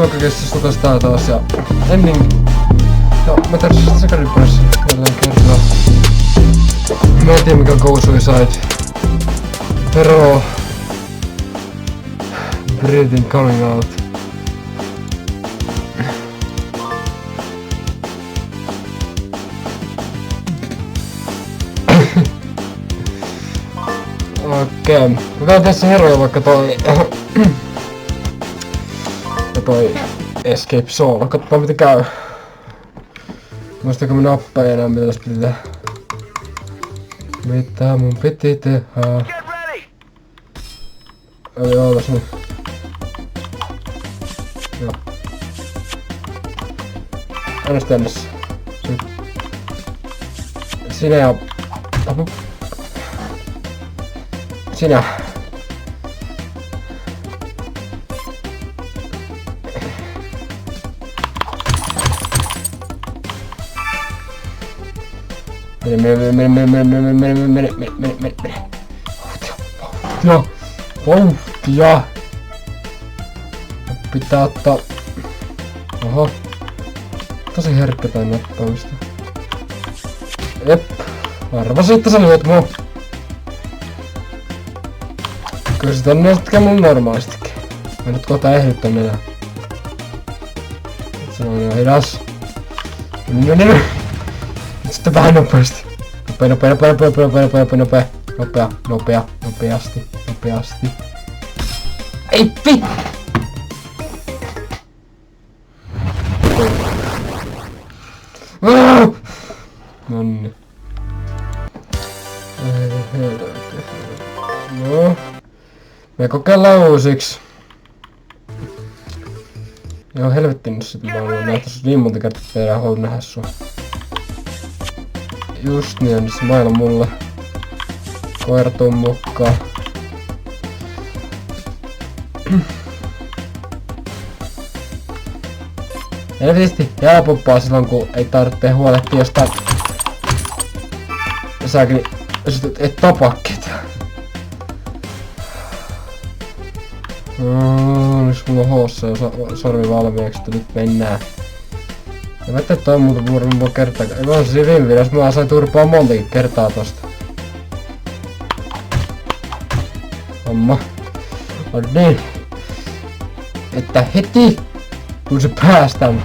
Ruokakeskusta tästä taas ja ending. No, mä tarvitsin sekaripress jälleen kerran. Mä en tiedä mikä Go Suicide. Pero Breathing Coming Out. Okei. Mä tässä heroja vaikka toi Escape Solo. Katsotaan mitä käy. Muistaako mä nappeja enää mitä tässä piti tehdä. Mitä mun piti tehdä? Eli ootas nyt. Joo. Äänestäännössä. Sinä ja... Sinä. Mene. Vauhtia. Pitää ottaa... Oho. Tosi herkkä tää nappaamista. Jep. Arvasin, että sä lyöt mua. Kyllä sitä on näistä mun normaalistikin. Mä nyt kohta ehdyt tänne enää. Se on jo hidas. Nyt sitten vähän nopeasti. Nopeasti. Ei vi! Nonni. No. Me kokeillaan uusiksi. Joo helvetti nyt sit mä oon nähtäis niin monta kertaa tehdään haluun nähdä sua. Just niin, nyt se maila mulle. Koira tuun mukaan. Helvetisti helpompaa silloin kun ei tarvitse huolehtia jostain. Säkin et tapaa ketään. Nyt mulla on HC ja sormi valmiiksi, että nyt mennään. Ja mä etteet toi muuta purunut mua kertaakaan. Eikö on se viime videossa, mä sain turpaa montakin kertaa tosta. Homma. On niin. Että heti kun se päästään.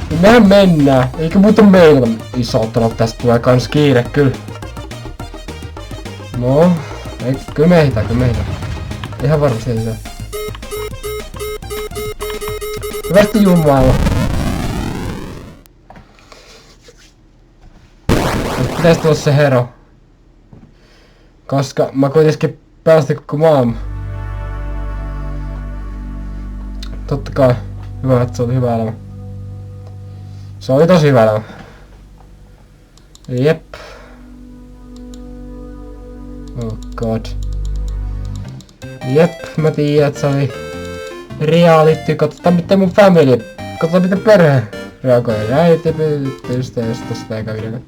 Niin mehän mennään. Eikä muuta meillä iso tästä tulee kans kiire kyllä. No. Ei, kyllä me ehditään. Ihan varmasti ehditään. Hyvästi jumala. Pitäis tulla se hero. Koska mä kuitenkin päästä koko maailma. Totta kai. Hyvä, että se oli hyvä elämä. Se oli tosi hyvä elämä. Jep. Oh god. Jep, mä tiedän, että se oli reality. Katsotaan miten mun family. Katsotaan miten perhe reagoi. Äiti, tyttöystä ja tosta eikä videota.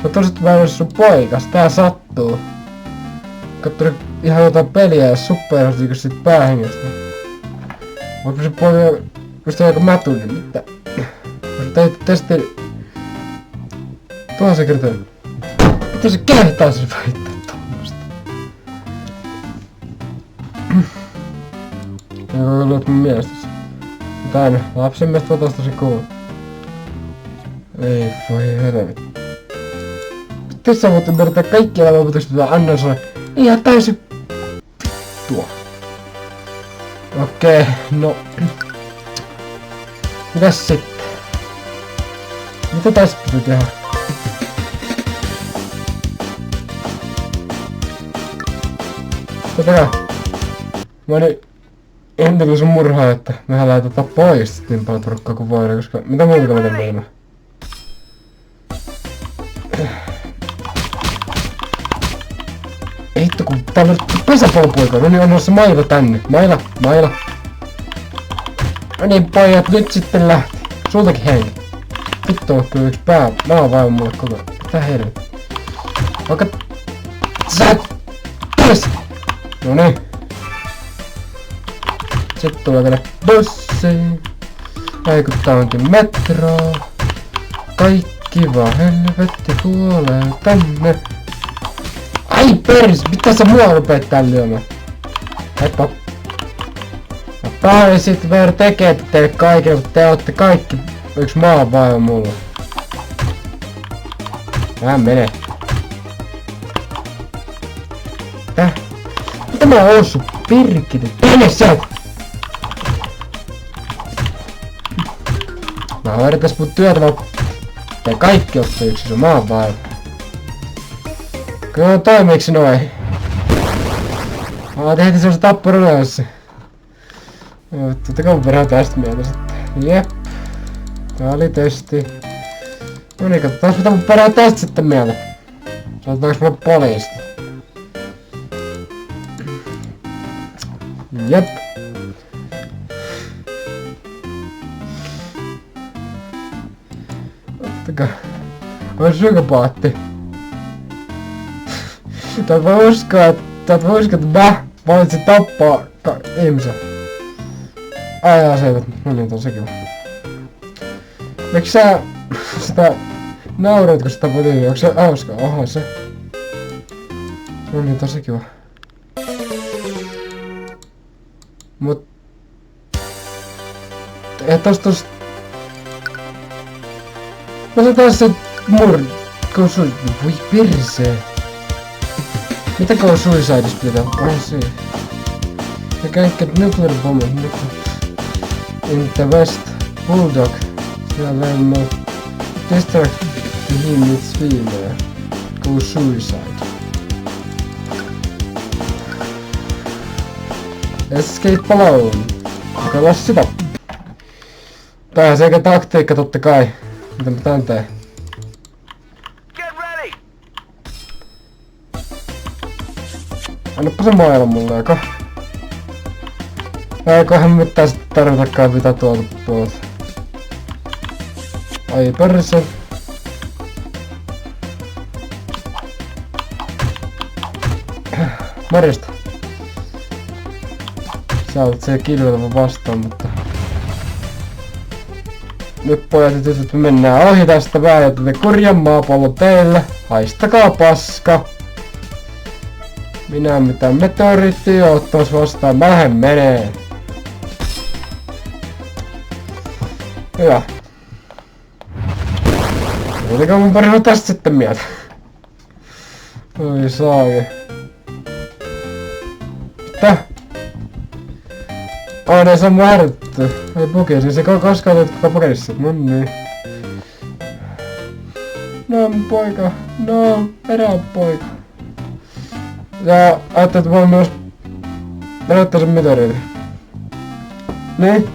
Mä toisin, että mä en olisi sun poikas. Tää sattuu. Katsoin ihan jotain peliä ja suppeerasti sit päähengestä. Vaikka se poika just aika mätunen, mitä? Mä teit testin... Tuohon se kertoo. Miten se kehtaa se väittää tommoista? Eikö luot mun mielestäsi? Mutta aina, lapsen mielestä fotosta se kuuluu. Ei voi helvetti. Tässä voit ymmärtää kaikki elämänmuutokset, mitä annan sulle. Ihan täysin vittua. Okei, no. Mitäs sitten? Mitä tässä pitää tehdä? Totta kai. Mä olin entinen sun murhaa, että mehän laitetaan pois niin paljon porukkaa kuin voidaan, koska mitä muuta me teemme? Hitto kun täällä on pesäpallopoika, no niin on se maila tänne. Maila. No niin pojat, nyt sitten lähti. Sultakin henki. Vittu on kyllä yks pää. Mä oon vaivon mulle koko ajan. Mitä helvetti? Vaikka... Sä et... Tulis! Noniin. Sitten tulee vielä bussi. Vaikuttaa onkin metro. Kaikki vaan helvetti kuolee tänne. Ai pers! Mitä sä mua rupeet tän lyömään? Heippa. Mä taisit vielä tekee teille kaikille, mutta te ootte kaikki yks maan vaiva mulla. Mä mene. Täh? Mitä mä oon sun pirkki? Mene sieltä! Mä hoidetas mun työtä, vaan te kaikki ootte yksi sun maan vaiva. Kyllä toimiiksi noin. Tehtiin semmosen tappuruneessa. Tuttakaa verran tästä mieltä sitten. Jep. Tää oli testi. No niin, katsotaan mitä mun perään tästä sitten mieltä. Saatetaanko mulle poliista? Jep. Ottakaa. On sykäpaatti. Tää voi uskoa, että mä valitsin tappaa ihmisen. Ai aseet, no niin, tosi kiva. Miksi sä sitä nauroit, kun sitä voi tehdä? Onko se hauskaa? Oha se. No niin, tosi kiva. Mut... Tos... No se taas se voi pirsee. Mitä Go Suicides pitää? Oh si. Ja kaikki nuclear bomb. In the West. Bulldog. Siellä on distract him its female. Go Suicide. Escape alone. Kokeillaan sitä. Tää on sekä taktiikka totta kai. Mitä mä tän teen? Annappa se mailla mulle, joko? Eiköhän mitään sit tarvitakaan mitä tuolta puolta. Ai perse. Morjesta. Sä olet siellä kilvelevä vastaan, mutta... Nyt pojat ja tytöt, me mennään ohi tästä vähän, joten kurjan maapallo teille. Haistakaa paska. Minä mitään meteoriittia ottais vastaan, mä lähden menee. Hyvä. Oliko mun parina tästä sitten mieltä? Oi saaki. Mitä? Aina se on mun härdetty. Ei pukisi, se koskaan olet kuka pukenissa. No niin. No mun poika. No, herää poika. Ja ajattelin, että voin myös näyttää sen meteoriitin. Niin?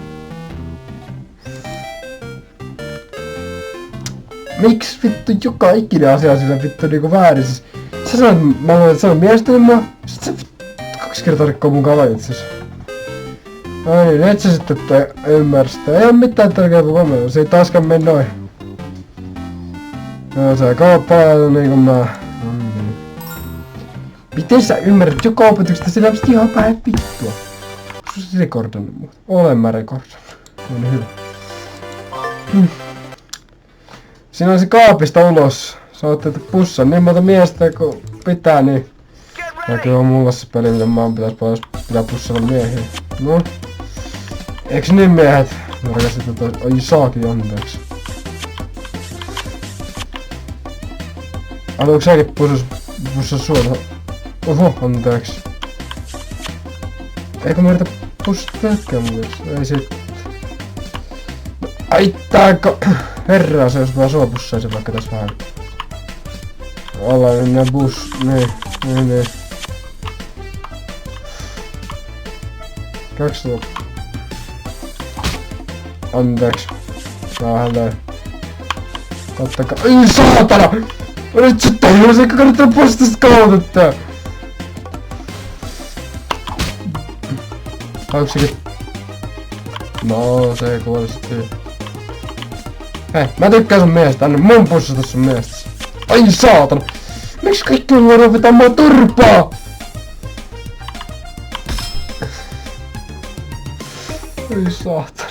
Miks vittu joka ikinen asia sillä vittu niinku väärin? Siis, sä sanoit, mä luulen, että se on mielestäni mua. Sit sä vittu 2 kertaa rikkoo mun kavalit siis. Ai niin, et sä sitten ymmärrä sitä. Ei oo mitään tärkeää huomioon, se ei taaskaan mene noin. No se kauppaa niinku mä. Miten sä ymmärrät joka opetuksesta sillä on ihan päin vittua? Onko sä rekordannut muuta? Olen mä rekordannut. No niin hyvä. Siinä on se kaapista ulos. Sä oot teitä pussan niin monta miestä kun pitää niin. Ja kyllä on mulla se peli mitä maan pitää pussata miehiä. No. Eiks niin miehet? Mä rakasin tätä. Oi saakin anteeksi. Haluatko säkin pussata suoraan? Oho, anteeksi. Eikö mä yritä pussata hetkeä mun mielestä? Ei sit. Ai tääkö? Herraa se jos vaan sua pussaisi vaikka tässä vähän. Ollaan nää bus. Niin. 200. Anteeksi. Vähän löi. Kattakaa. Ai saatana! Nyt se tajus, eikä kannattaa postista kautetta! Onko sekin? No, se ei kuole sit hyvin. Hei, mä tykkään sun miestä, anna mun pussata sun miestä. Ai saatana! Miksi kaikki on voidaan vetää mua turpaa? Oi saatana.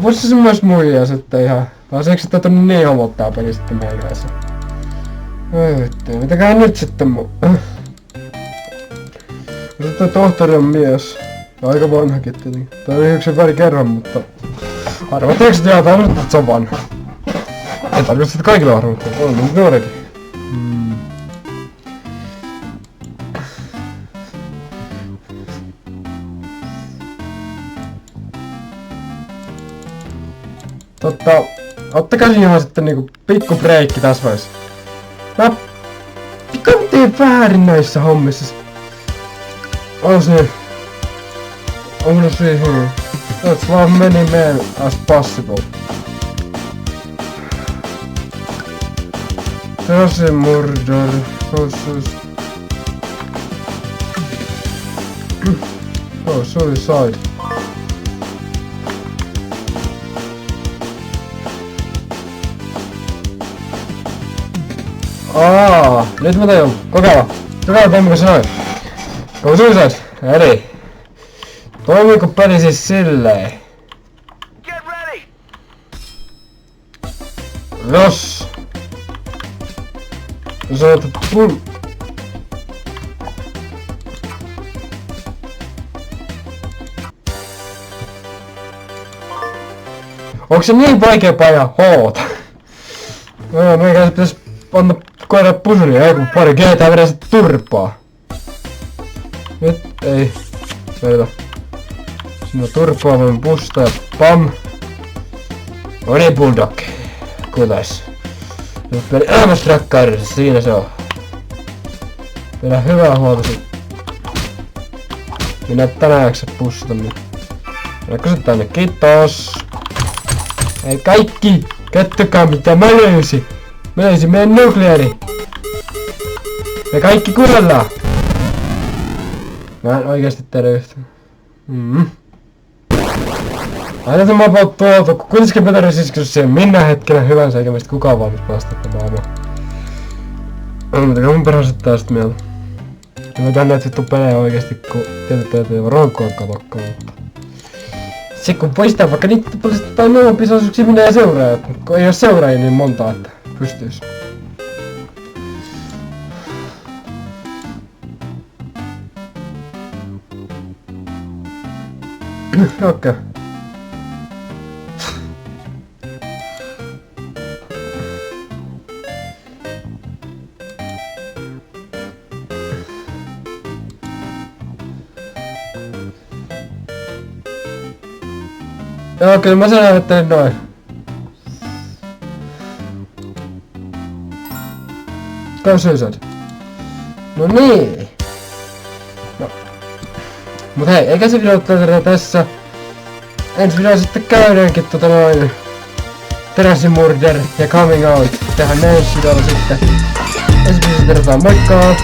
Voisi se myös muijaa sitten ihan. Vaan seksi että on niin homottaa peli sitten meikäläisen. Oi, mitäkään nyt sitten Sitten tohtori on mies. Aika vanhakin tietenkin. Tää on yksi väri kerran, mutta... Harva tekstit jää tää että se on vanha. Ei tarkoita sitä kaikille harva, mutta on nyt nuorikin. Ottakaa ihan sitten niinku pikku breikki tässä vaiheessa. Mä teen väärin näissä hommissa. On se siihen. That's why many men as possible. Tosi murder. Oh, suicide. Nyt mä tajun. Kokeilla toimiko se noin. Go suicide. Eli. Toimiiko peli siis silleen? Jos otat onko se niin vaikea painaa H:ta? No, meikä se pitäis antaa koira pusuria, ei kun pari G:tä vedä sit turpaa. Nyt ei. Meillä. Sinne turpaa voin pusta ja pam. Oni bulldog. Kutais. Nyt peli elämästä rakkaudessa, siinä se on. Pidä hyvää huolta sit. Minä tänään jaksa pussata niin. Mennäkö se tänne? Kiitos. Ei kaikki! Kättykää mitä mä löysin! Mä löysin meidän nukleari! Me kaikki kuollaan! Mä en oikeesti tiedä yhtään. Aina tämä about tuolta, kun kuitenkin mä tarvitsin iskeä siihen minä hetkenä hyvänsä, eikä meistä kukaan valmis vastata maailmaa. Mutta mun perhasittaa sit mieltä. Mä tän näitä vittu pelejä oikeesti, kun tietysti ei ronkkoa katokkaan, mutta... Se kun poistaa vaikka niitä tai nuo pisaisuuksia minä ja seuraajat, kun ei oo seuraajia niin monta, että pystyis. Okei. Joo, kyllä mä sen ajattelin noin. Go suicide. No niin. No. Mut hei, eikä se video tässä. Ensi video sitten käydäänkin noin. Terassi Murder ja Coming Out. Tehdään ensi videolla sitten. Ensi videossa tervetaan, moikka!